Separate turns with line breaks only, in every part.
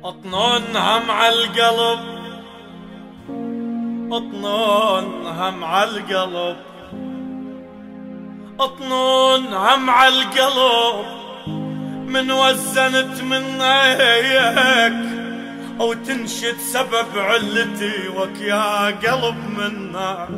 اطنونها مع القلب، اطنونها مع القلب، اطنونها مع القلب، من وزنت منك او تنشد سبب علتي وك يا قلب منك.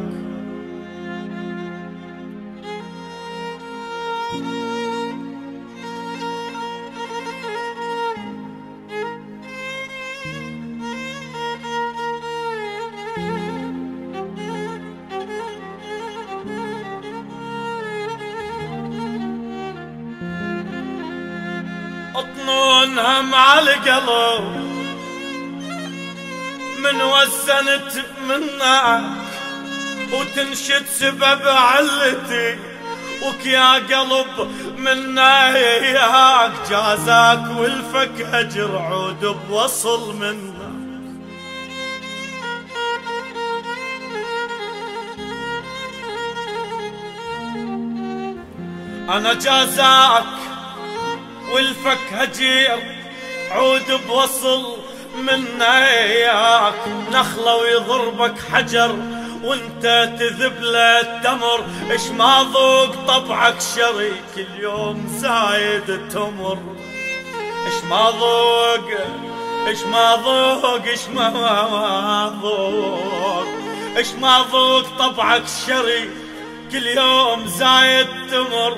اطنونها مع القلب، من وزنت منك وتنشد سبب علتي وك يا قلب منك، جازاك والفك هجر عود بوصل منك. انا جازاك والفك هجير عود بوصل منك، نخلة ويضربك حجر وانت تذبله التمر، اش ما ذوق طبعك شري كل يوم زايد تمر، اش ما ذوق اش ما ذوق اش ما ذوق اش ما ذوق طبعك شري كل يوم زايد تمر.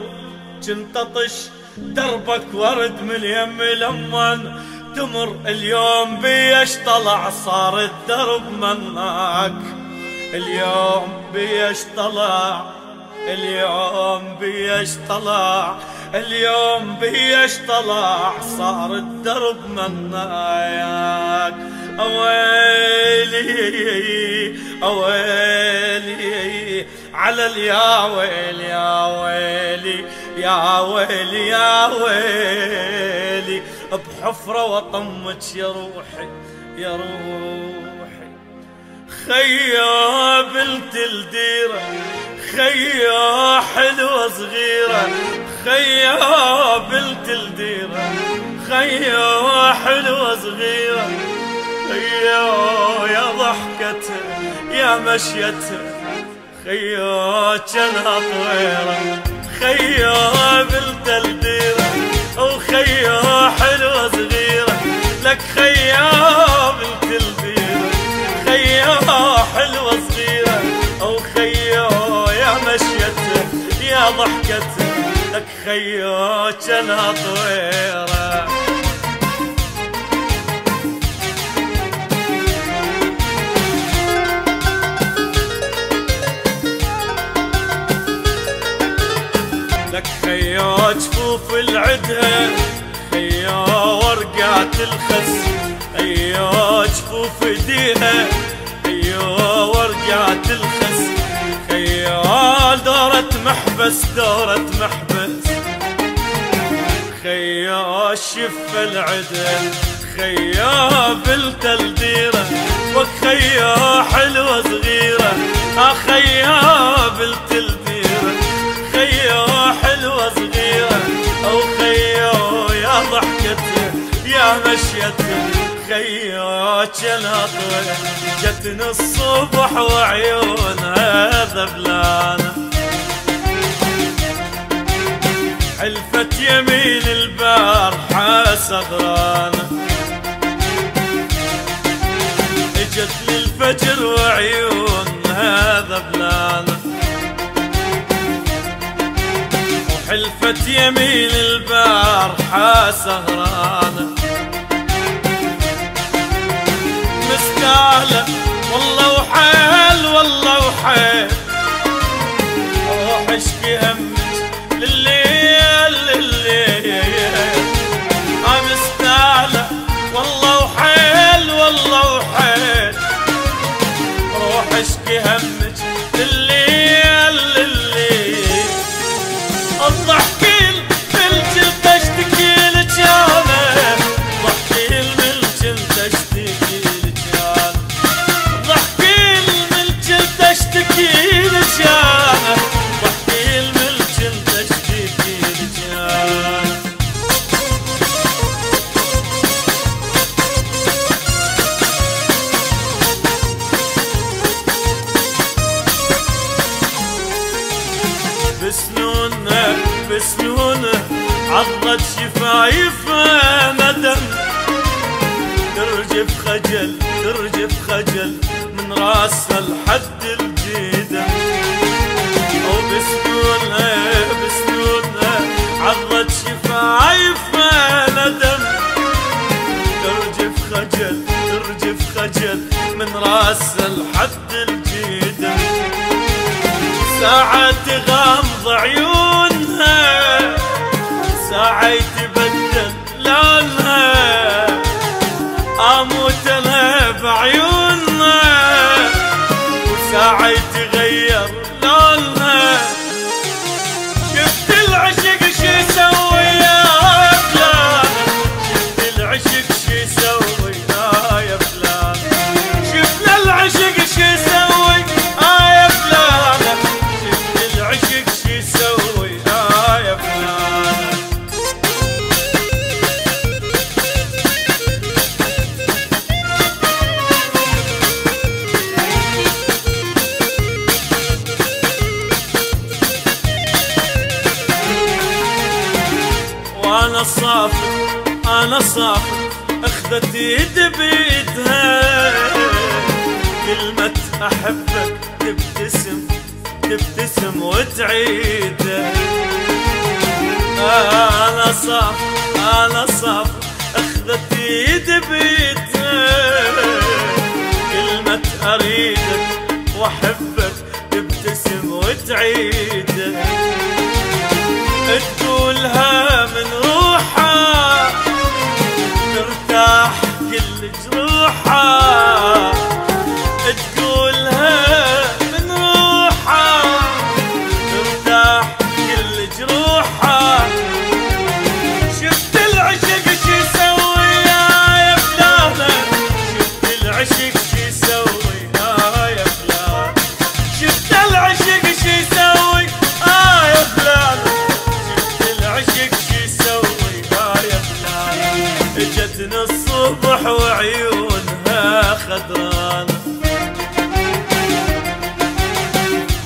جنت اطش دربك ورد من اليم لمن تمر، اليوم بيش طلع صار الدرب منك، اليوم بيش طلع، اليوم بيش طلع، اليوم بيش طلع صار الدرب منك. اويلي اويلي على اليا ويل يا ويلي يا ويلي يا ويلي، بحفرة وطمك يا روحي يا روحي. خيا بنت الديرة، خيا حلوة صغيرة، خيا بنت الديرة، خيا حلوة صغيرة، خيا يا ضحكتها يا مشيتها، خيا جنها طويرة، خيا بنت الديرة وخيا حلوة صغيرة، لك خيا بنت الديرة، خيا حلوة صغيرة، او خيا يا مشيتها يا ضحكتها، لك خيا جنها طويرة. لك خيا جفوف العدها، خيا ورقات الخس، خيا جفوف ايديها، خيا ورقات الخس، خيا دورة محبس دورة محبس، خيا شف العدها، خيا بنت الديرة وخيا حلوة صغيرة، خيا بنت الديرة، خيا حلوة صغيرة، او خيا يا ضحكتها يا مشيتها، خيا جناطها جتني الصبح وعيونها ذبلانة، حلفت يمين البارحة سهرانة، اجت للفجر وعيونها ذبلانة، حلفت يمين البارحة سهرانة، مستاهلة والله وحيل والله وحيل، اروح اشكي همك لليل لليل، مستاهلة والله وحيل والله وحيل، اروح اشكي همك لليل لليل، الضحكيل بالجلد اشتكي لك تشتكي لجانه ضحكي الملك انت تشتكي لجانه. بسنونه بسنونه عضت شفايفه ندم ترجف خجل ترجف خجل من راسها لحد الجيدة. او بسنونه بسنونه عضت شفايفه ندم ترجف خجل ترجف خجل من راسها لحد الجيدة. ساعة تغمض عيونها ساعة يتبدل لونها اموت انا بعيونها وساعة يتغير لونها. شفت العشق شو يسوي يا فلان شفت العشق شو يسوي يا فلان شفت العشق شو يسوي يا فلان شفت العشق شو يسوي يا فلان. وانا صافر انا صافر اخذت يد بيدها كلمة احبك تبتسم تبتسم وتعيدها. انا صافر انا صافر اخذت يد بيدها كلمة اريدك واحبك تبتسم وتعيدها. تقولها من روحها ترتاح كل جروحها تقولها من روحها ترتاح كل جروحها. شفت العشق شو يسوي يا فلانة شفت العشق شو يسوي يا فلانة شفت العشق شو يسوي يا فلانة العشق شو يسوي يا فلان. اجتنا الصبح وعيونها خضرانة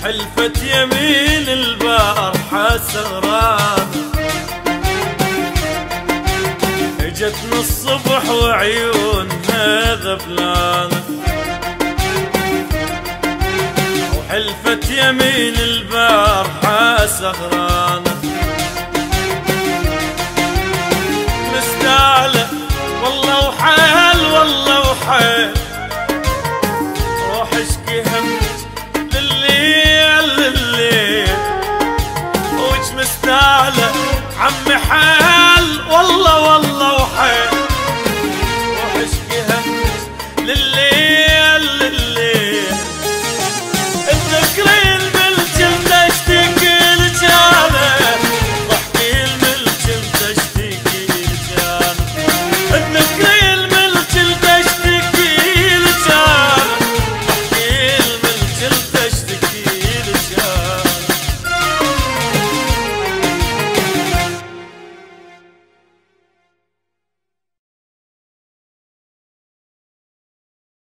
حلفت يمين البارحة سهرانة. اجتنا الصبح وعيونها ذبلانة وحلفت يمين البارحة سهرانة. مستعلى والله وحال والله وحال روح اشكي همك لليل لليل وش مستعلى عمي حال